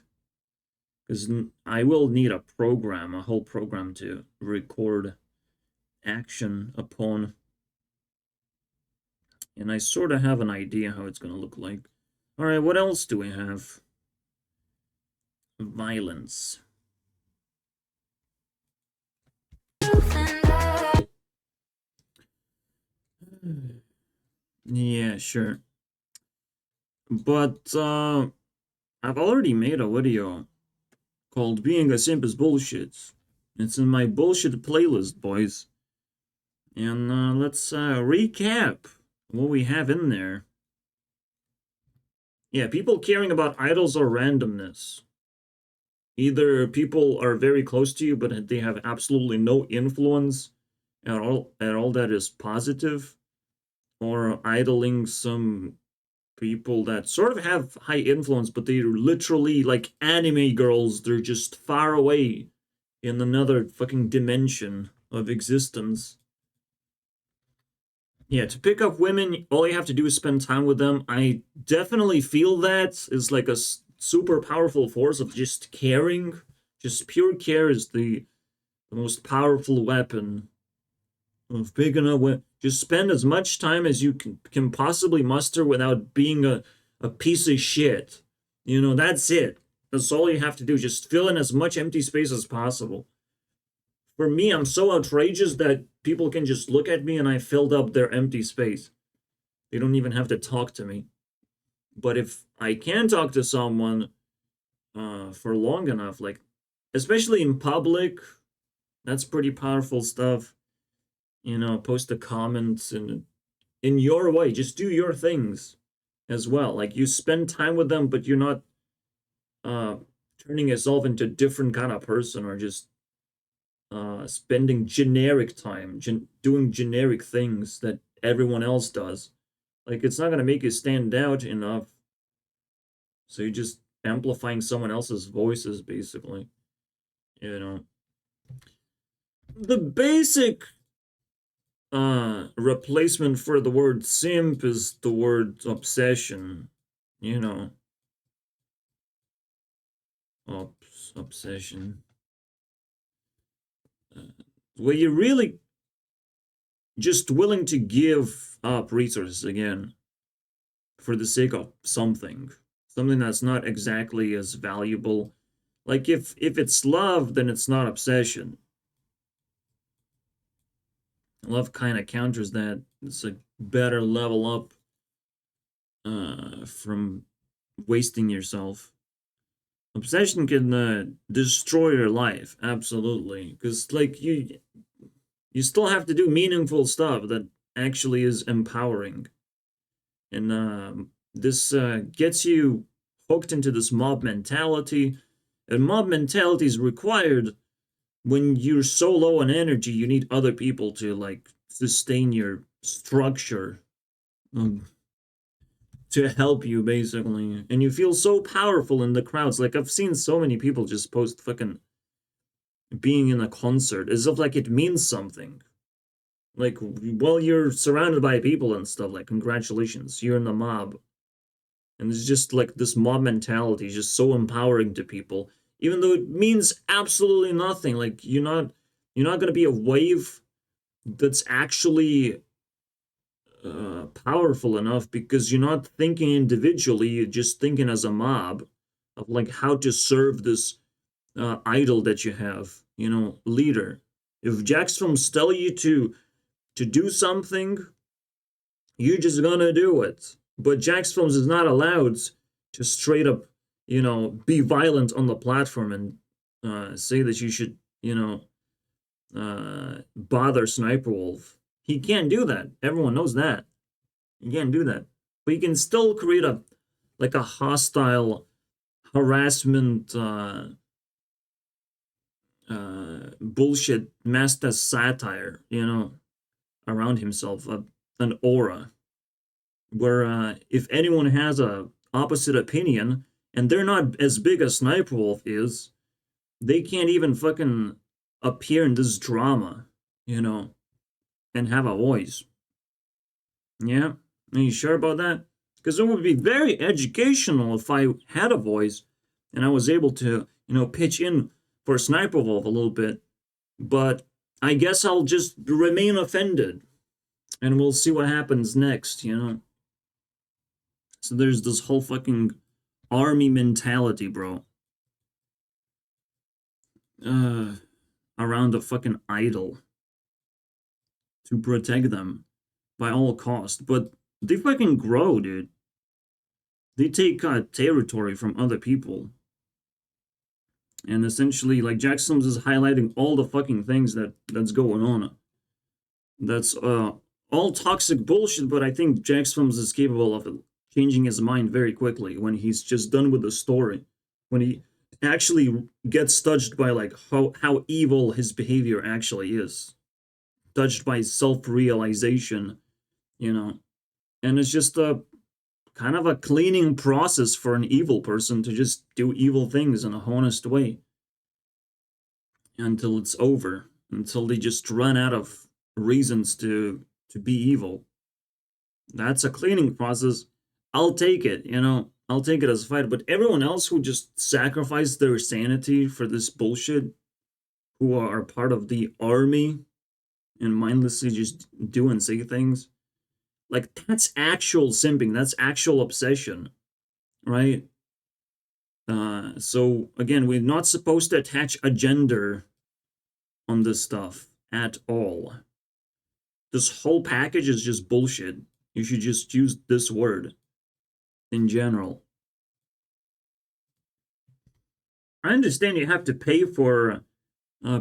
Because I will need a program, a whole program to record action upon. And I sort of have an idea how it's gonna look like. Alright, what else do we have? Violence. Yeah, sure. But, I've already made a video called Being a Simp is Bullshit. It's in my bullshit playlist, boys. And, let's, recap what we have in there. Yeah, people caring about idols or randomness. Either people are very close to you, but they have absolutely no influence at all that is positive, or idling some people that sort of have high influence, but they're literally like anime girls. They're just far away in another fucking dimension of existence. Yeah, to pick up women, all you have to do is spend time with them. I definitely feel that is like a super powerful force of just caring. Just pure care is the most powerful weapon of picking up women. Just spend as much time as you can possibly muster without being a piece of shit. You know, that's it. That's all you have to do. Just fill in as much empty space as possible. For me, I'm so outrageous that people can just look at me and I filled up their empty space. They don't even have to talk to me. But if I can talk to someone for long enough, like, especially in public, that's pretty powerful stuff. You know, post the comments and in your way, just do your things as well. Like, you spend time with them, but you're not turning yourself into a different kind of person, or just spending generic time, doing generic things that everyone else does. Like, it's not going to make you stand out enough. So you're just amplifying someone else's voices, basically. You know. The basic replacement for the word simp is the word obsession. You know. Obsession. Where you're really just willing to give up resources again for the sake of something that's not exactly as valuable. Like, if it's love, then it's not obsession. Love kind of counters that. It's a better level up from wasting yourself. Obsession can destroy your life, absolutely, because like you still have to do meaningful stuff that actually is empowering. And this gets you hooked into this mob mentality. And mob mentality is required when you're so low on energy, you need other people to, like, sustain your structure, to help you, basically. And you feel so powerful in the crowds. Like, I've seen so many people just post fucking being in a concert as if, like, it means something. Like, well, you're surrounded by people and stuff, like, congratulations, you're in the mob. And it's just like this mob mentality is just so empowering to people, even though it means absolutely nothing. Like, you're not gonna be a wave that's actually powerful enough, because you're not thinking individually, you're just thinking as a mob of, like, how to serve this idol that you have, you know, leader. If Jax films tell you to do something, you're just gonna do it. But Jax Films is not allowed to straight up, you know, be violent on the platform and say that you should, you know, bother Sniper Wolf. He can't do that. Everyone knows that. He can't do that. But he can still create a hostile harassment bullshit masked as satire, you know, around himself, an aura where if anyone has a opposite opinion, and they're not as big as Sniper Wolf is, they can't even fucking appear in this drama, you know, and have a voice. Yeah? Are you sure about that? Because it would be very educational if I had a voice and I was able to, you know, pitch in for Sniper Wolf a little bit. But I guess I'll just remain offended and we'll see what happens next, you know? So there's this whole fucking army mentality, bro. Around a fucking idol to protect them by all cost. But they fucking grow, dude. They take territory from other people. And essentially, like, Jack Sims is highlighting all the fucking things that's going on. That's all toxic bullshit, but I think Jack Sims is capable of changing his mind very quickly when he's just done with the story. When he actually gets touched by, like, how evil his behavior actually is. Touched by self-realization, you know. And it's just a kind of a cleaning process for an evil person to just do evil things in a honest way until it's over, until they just run out of reasons to be evil. That's a cleaning process. I'll take it, you know, I'll take it as a fight. But everyone else who just sacrificed their sanity for this bullshit, who are part of the army and mindlessly just do and say things, like, that's actual simping. That's actual obsession, right? So, again, we're not supposed to attach a gender on this stuff at all. This whole package is just bullshit. You should just use this word in general. I understand you have to pay for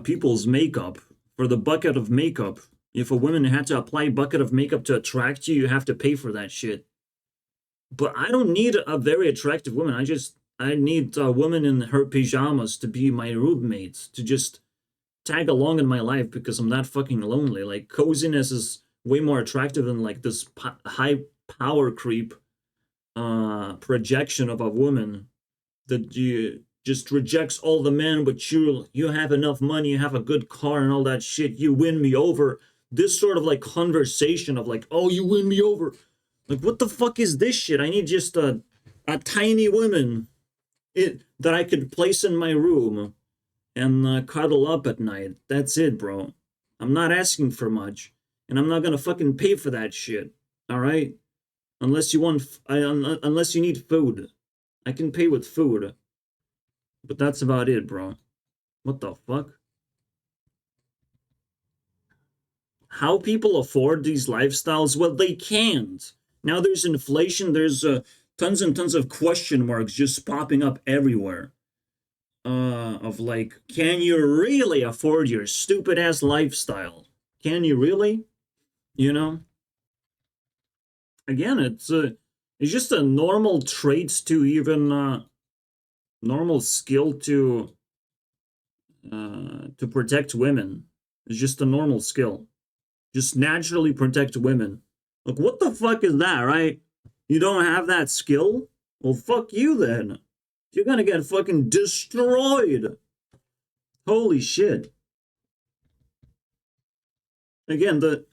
people's makeup, for the bucket of makeup. If a woman had to apply a bucket of makeup to attract you, you have to pay for that shit. But I don't need a very attractive woman. I need a woman in her pajamas to be my roommate, to just tag along in my life because I'm that fucking lonely. Like, coziness is way more attractive than, like, this high power creep projection of a woman that you just rejects all the men, but you have enough money, you have a good car and all that shit, you win me over. This sort of, like, conversation of, like, oh, you win me over. Like, what the fuck is this shit? I need just a tiny woman that I could place in my room and cuddle up at night. That's it, bro. I'm not asking for much, and I'm not gonna fucking pay for that shit. All right? Unless you need food. I can pay with food. But that's about it, bro. What the fuck? How people afford these lifestyles? Well, they can't. Now there's inflation, there's tons and tons of question marks just popping up everywhere. Of, like, can you really afford your stupid ass lifestyle? Can you really? You know? Again, it's just a normal trait to even normal skill to protect women. It's just a normal skill. Just naturally protect women. Like, what the fuck is that, right? You don't have that skill? Well, fuck you then. You're gonna get fucking destroyed. Holy shit. Again, the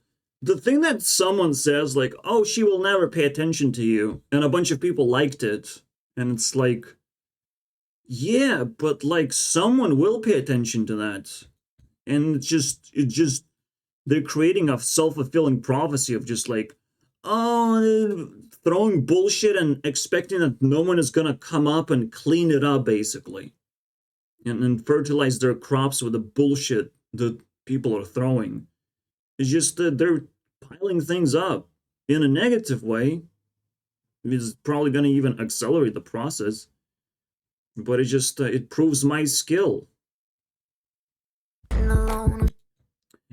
thing that someone says, like, oh, she will never pay attention to you, and a bunch of people liked it, and it's like, yeah, but, like, someone will pay attention to that. And it just they're creating a self-fulfilling prophecy of just, like, oh, throwing bullshit and expecting that no one is gonna come up and clean it up, basically. And fertilize their crops with the bullshit that people are throwing. It's just that they're piling things up in a negative way. It's probably gonna even accelerate the process. But it just, it proves my skill. alone.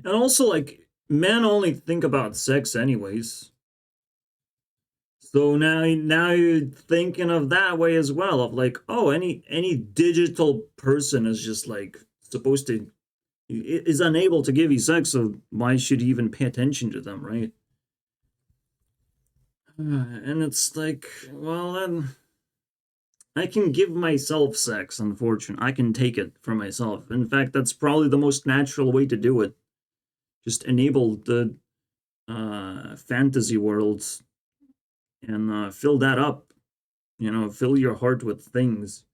And also, like, men only think about sex anyways. So now you're thinking of that way as well, of, like, oh, any digital person is just, like, supposed to, is unable to give you sex, so why should you even pay attention to them, right? And it's like, well, then I can give myself sex, unfortunately. I can take it for myself. In fact, that's probably the most natural way to do it. Just enable the fantasy worlds and fill that up. You know, fill your heart with things.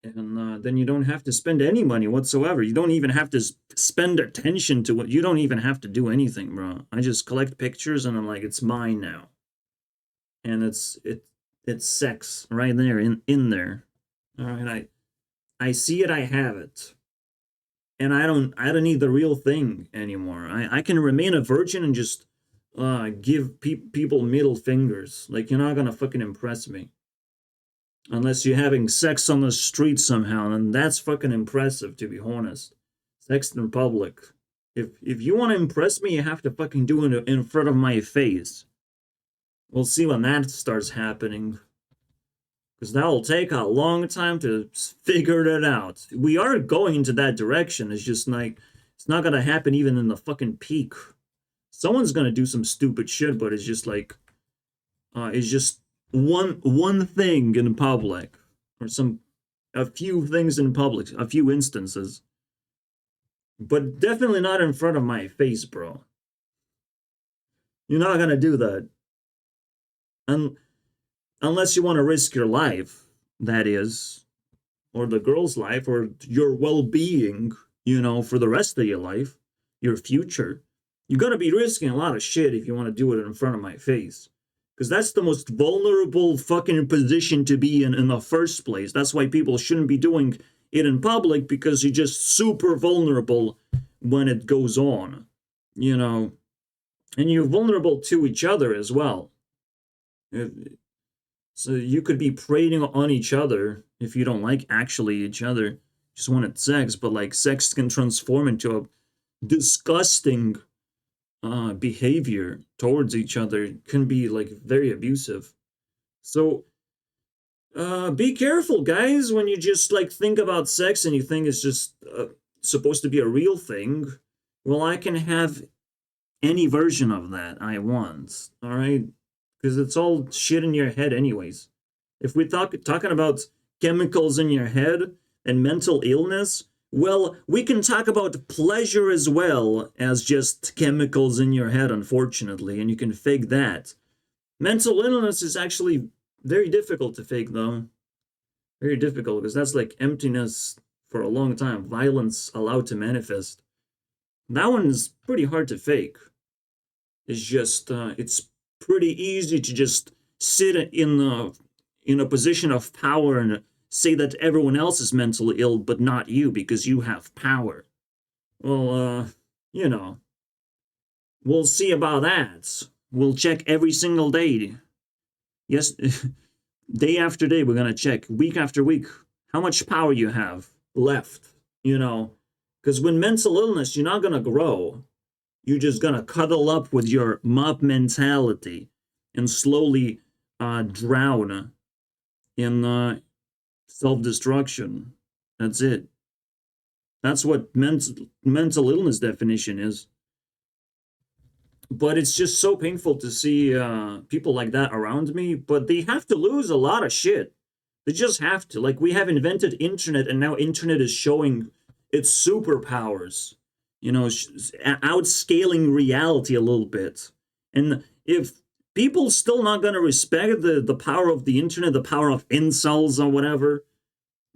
And then you don't have to spend any money whatsoever. You don't even have to spend attention to what. You don't even have to do anything, bro. I just collect pictures and I'm like, it's mine now. And it's sex right there in there. All right, I see it, I have it. And I don't need the real thing anymore. I can remain a virgin and just give people middle fingers. Like, you're not gonna fucking impress me. Unless you're having sex on the street somehow, and that's fucking impressive, to be honest. Sex in public. If you want to impress me, you have to fucking do it in front of my face. We'll see when that starts happening. Because that'll take a long time to figure it out. We are going into that direction. It's just like, it's not gonna happen even in the fucking peak. Someone's gonna do some stupid shit, but it's just like, it's just one thing in public, or a few things in public, a few instances, but definitely not in front of my face, bro. You're not gonna do that, unless you want to risk your life, that is, or the girl's life, or your well-being, you know, for the rest of your life, your future. You're gonna be risking a lot of shit if you want to do it in front of my face. Because that's the most vulnerable fucking position to be in the first place. That's why people shouldn't be doing it in public, because you're just super vulnerable when it goes on, you know. And you're vulnerable to each other as well. So you could be preying on each other if you don't like actually each other, just wanted sex, but like sex can transform into a disgusting behavior towards each other, can be like very abusive. So be careful, guys, when you just like think about sex and you think it's just supposed to be a real thing. Well, I can have any version of that I want, all right? Because it's all shit in your head anyways. If we're talking about chemicals in your head and mental illness, well, we can talk about pleasure as well as just chemicals in your head, unfortunately, and you can fake that. Mental illness is actually very difficult to fake, though. Very difficult, because that's like emptiness for a long time. Violence allowed to manifest. That one is pretty hard to fake. It's just, it's pretty easy to just sit in a position of power and say that everyone else is mentally ill, but not you, because you have power. Well, you know, we'll see about that. We'll check every single day. Yes, day after day, we're gonna check, week after week, how much power you have left, you know. Because when mental illness, you're not gonna grow. You're just gonna cuddle up with your mob mentality and slowly drown in self-destruction. That's it. That's what mental illness definition is. But it's just so painful to see people like that around me. But they have to lose a lot of shit. They just have to. Like, we have invented internet, and now internet is showing its superpowers. You know, outscaling reality a little bit. And if people still not going to respect the power of the internet, the power of incels or whatever,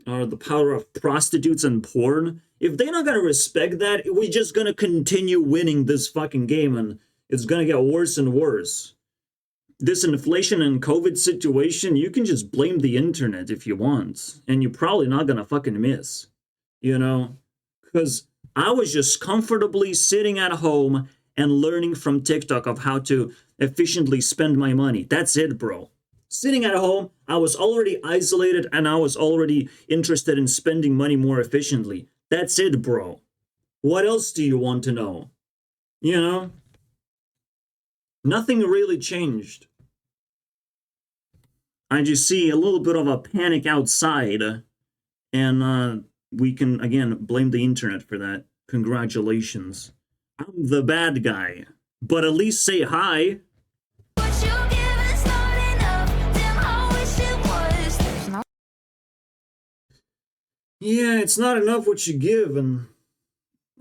or the power of prostitutes and porn, if they're not going to respect that, we're just going to continue winning this fucking game, and it's going to get worse and worse. This inflation and COVID situation, you can just blame the internet if you want, and you're probably not going to fucking miss, you know? Because I was just comfortably sitting at home and learning from TikTok of how to efficiently spend my money. That's it, bro. Sitting at home, I was already isolated and I was already interested in spending money more efficiently. That's it, bro. What else do you want to know? You know? Nothing really changed. I just see a little bit of a panic outside, and we can, again, blame the internet for that. Congratulations. I'm the bad guy. But at least say hi. What you give is not enough. Damn, I wish it was. Yeah, it's not enough what you give, and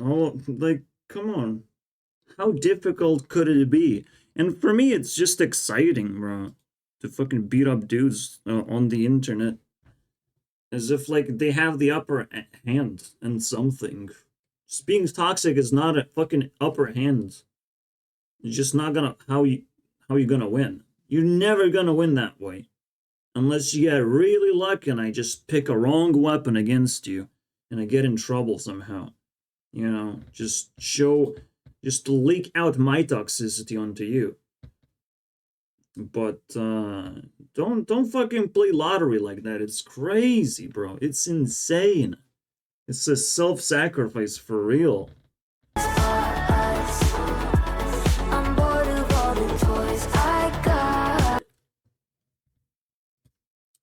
all like, come on, how difficult could it be? And for me, it's just exciting, bro, to fucking beat up dudes on the internet as if like they have the upper hand and something. Just being toxic is not a fucking upper hand. It's just not gonna how you gonna win. You're never gonna win that way unless you get really lucky and I just pick a wrong weapon against you and I get in trouble somehow. You know, just leak out my toxicity onto you. But don't fucking play lottery like that. It's crazy, bro. It's insane. It's a self-sacrifice for real. I'm bored of all the toys I got.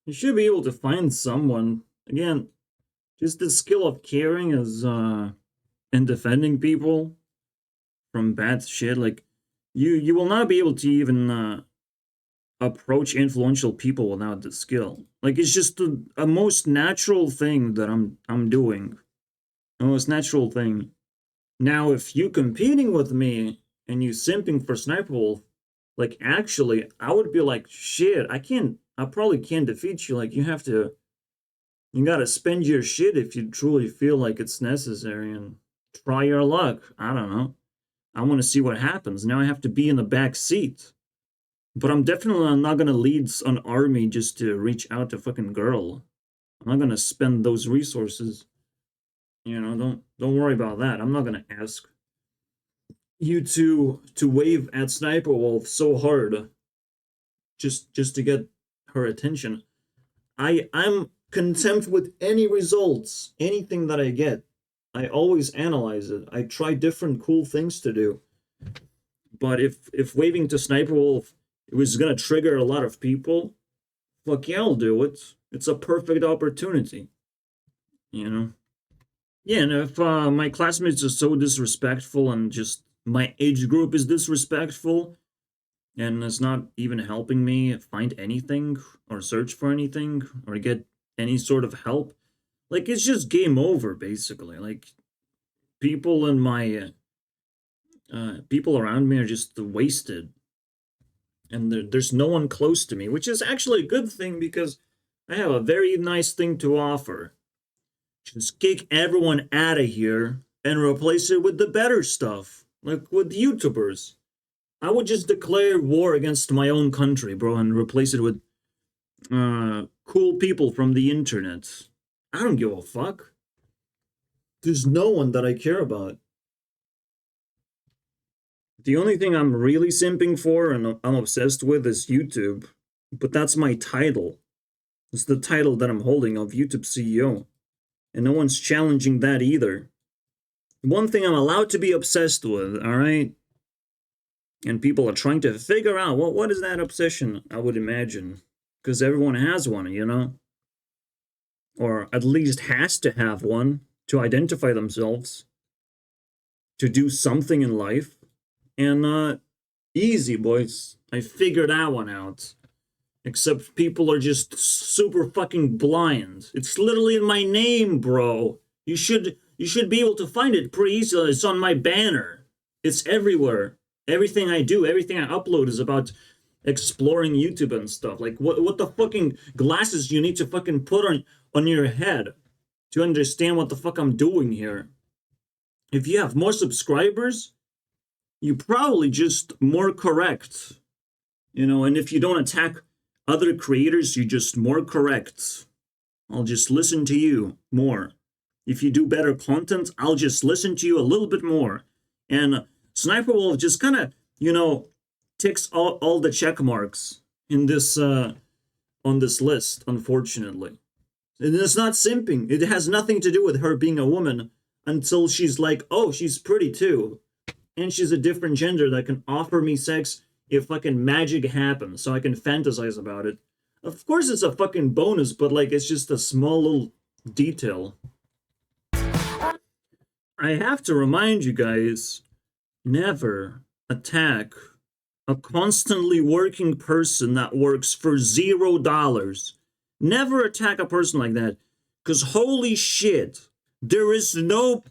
You should be able to find someone. Again, just the skill of caring is and defending people from bad shit. Like you will not be able to even approach influential people without the skill. Like it's just a most natural thing that I'm doing. The most natural thing. Now, if you competing with me and you simping for Sniper Wolf, like actually, I would be like, shit, I probably can't defeat you. Like you gotta spend your shit if you truly feel like it's necessary and try your luck. I don't know. I want to see what happens. Now I have to be in the back seat. But I'm definitely not gonna lead an army just to reach out to fucking girl. I'm not gonna spend those resources. You know, don't worry about that. I'm not gonna ask you to wave at Sniper Wolf so hard just to get her attention. I'm content with any results, anything that I get. I always analyze it. I try different cool things to do. But if waving to Sniper Wolf it was gonna trigger a lot of people, fuck yeah, I'll do it. It's a perfect opportunity. You know? Yeah, and if my classmates are so disrespectful and just my age group is disrespectful and it's not even helping me find anything or search for anything or get any sort of help, like it's just game over basically. Like people in my people around me are just wasted and there's no one close to me, which is actually a good thing because I have a very nice thing to offer. Just kick everyone out of here and replace it with the better stuff, like with YouTubers. I would just declare war against my own country, bro, and replace it with cool people from the internet. I don't give a fuck. There's no one that I care about. The only thing I'm really simping for and I'm obsessed with is YouTube. But that's my title. It's the title that I'm holding of YouTube CEO. And no one's challenging that either. One thing I'm allowed to be obsessed with, alright? And people are trying to figure out, what is that obsession, I would imagine. Because everyone has one, you know? Or at least has to have one to identify themselves. To do something in life. And, easy, boys. I figured that one out. Except people are just super fucking blind. It's literally in my name, bro. You should be able to find it pretty easily. It's on my banner. It's everywhere. Everything I do, everything I upload is about exploring YouTube and stuff. Like what the fucking glasses you need to fucking put on your head to understand what the fuck I'm doing here. If you have more subscribers, you probably just more correct. You know, and if you don't attack other creators, you're just more correct. I'll just listen to you more. If you do better content, I'll just listen to you a little bit more. And Sniper Wolf just kind of, you know, ticks all the check marks in this on this list, unfortunately. And it's not simping. It has nothing to do with her being a woman until she's like, oh, she's pretty too. And she's a different gender that can offer me sex if fucking magic happens, so I can fantasize about it. Of course it's a fucking bonus, but like it's just a small little detail. I have to remind you guys, never attack a constantly working person that works for $0. Never attack a person like that. Because holy shit, there's no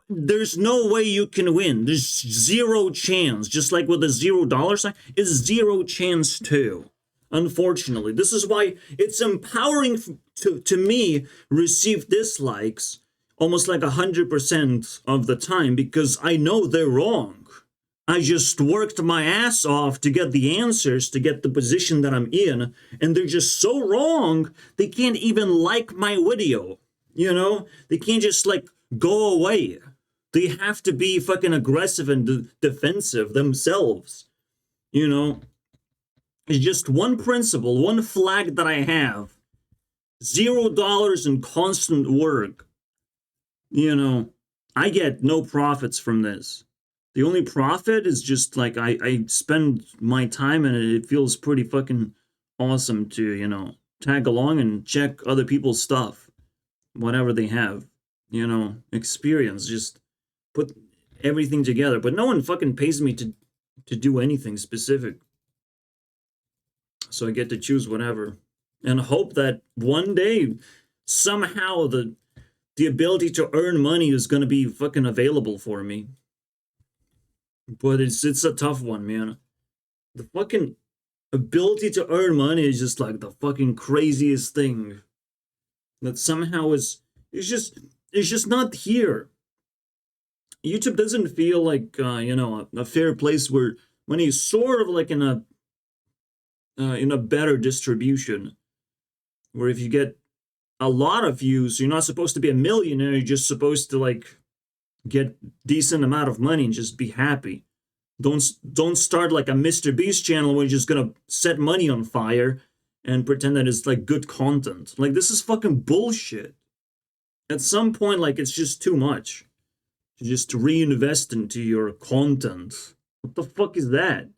way you can win. There's zero chance. Just like with a $0 sign, it's zero chance too. Unfortunately, this is why it's empowering to me receive dislikes almost like 100% of the time, because I know they're wrong. I just worked my ass off to get the answers, to get the position that I'm in, and they're just so wrong, they can't even like my video, you know? They can't just, like, go away. They have to be fucking aggressive and defensive themselves, you know? It's just one principle, one flag that I have. $0 in constant work. You know, I get no profits from this. The only profit is just like I spend my time and it feels pretty fucking awesome to, you know, tag along and check other people's stuff. Whatever they have, you know, experience, just put everything together. But no one fucking pays me to do anything specific. So I get to choose whatever. And hope that one day, somehow, the ability to earn money is going to be fucking available for me. But it's a tough one, man. The fucking ability to earn money is just like the fucking craziest thing. That somehow it's just not here. YouTube doesn't feel like, you know, a fair place where money is sort of like in a better distribution. Where if you get a lot of views, you're not supposed to be a millionaire, you're just supposed to, like, get decent amount of money and just be happy. Don't start like a Mr. Beast channel where you're just gonna set money on fire and pretend that it's like good content. Like, this is fucking bullshit. At some point, like, it's just too much to just reinvest into your content. What the fuck is that?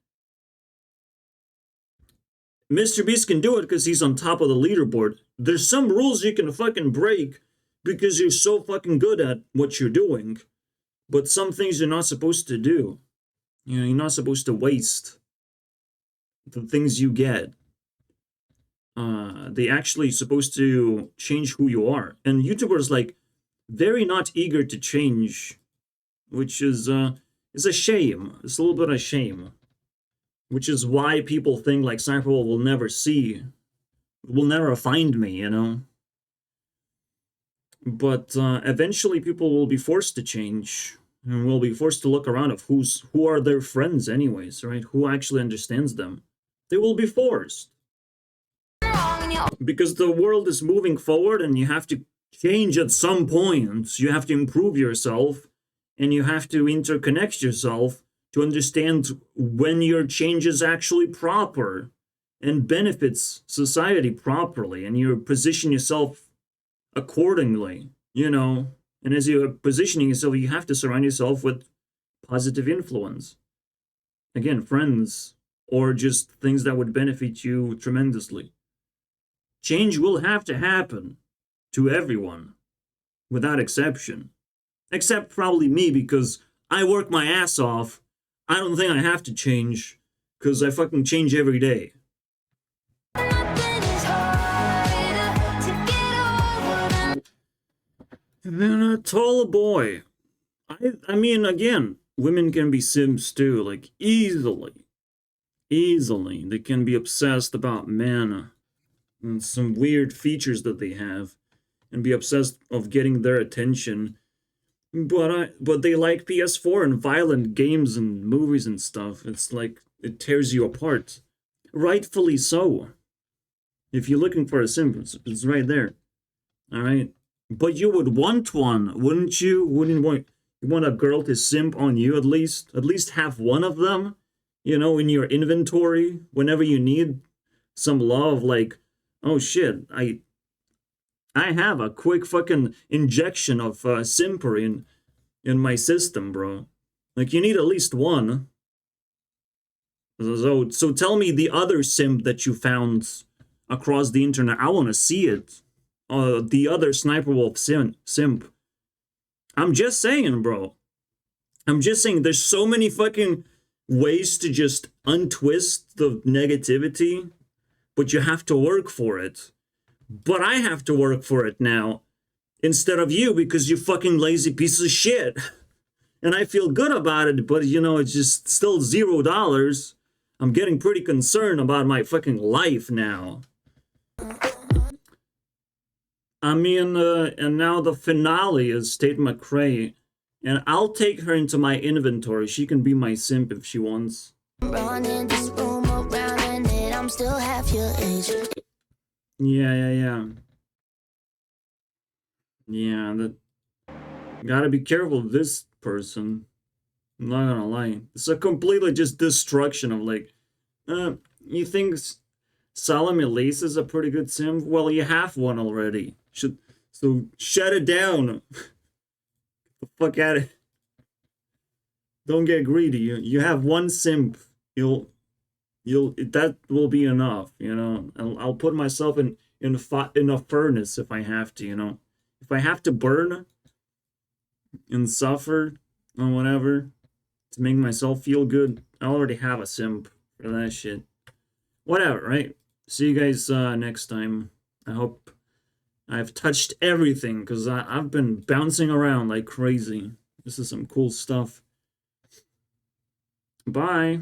Mr. Beast can do it because he's on top of the leaderboard. There's some rules you can fucking break because you're so fucking good at what you're doing. But some things you're not supposed to do. You know, you're not supposed to waste the things you get. They actually supposed to change who you are. And YouTubers, like, very not eager to change, which is a shame. It's a little bit of shame. Which is why people think, like, Sniper will never find me, you know? But eventually people will be forced to change. And will be forced to look around of who are their friends anyways, right? Who actually understands them. They will be forced. Because the world is moving forward and you have to change at some point. You have to improve yourself and you have to interconnect yourself to understand when your change is actually proper and benefits society properly, and you position yourself accordingly, you know. And as you're positioning yourself, you have to surround yourself with positive influence. Again, friends, or just things that would benefit you tremendously. Change will have to happen to everyone, without exception. Except probably me, because I work my ass off. I don't think I have to change, because I fucking change every day. And then a tall boy. I mean, again, women can be simps too, like, easily. Easily. They can be obsessed about men and some weird features that they have, and be obsessed of getting their attention. But they like PS4 and violent games and movies and stuff. It's like, it tears you apart. Rightfully so. If you're looking for a simp, it's right there. Alright? But you would want one, wouldn't you? You want a girl to simp on you at least? At least have one of them, you know, in your inventory whenever you need some love, like, oh shit, I have a quick fucking injection of simpery in my system, bro. Like, you need at least one. So tell me the other simp that you found across the internet. I want to see it. The other Sniper Wolf simp. I'm just saying, bro. I'm just saying, there's so many fucking ways to just untwist the negativity, but you have to work for it. but I have to work for it now instead of you because you fucking lazy piece of shit. And I feel good about it, but you know, it's just still $0. I'm getting pretty concerned about my fucking life now. I mean, and now the finale is Tate McRae, and I'll take her into my inventory. She can be my simp if she wants. Running this room around and it, I'm still half your age. Yeah. Yeah, that... Gotta be careful of this person. I'm not gonna lie. It's a completely just destruction of like... you think Salem Ilese is a pretty good simp? Well, you have one already. So shut it down. Get the fuck out of it. Don't get greedy. You have one simp. That will be enough, you know. I'll put myself in a furnace if I have to, you know. If I have to burn and suffer or whatever to make myself feel good, I already have a simp for that shit. Whatever, right? See you guys next time. I hope I've touched everything because I've been bouncing around like crazy. This is some cool stuff. Bye.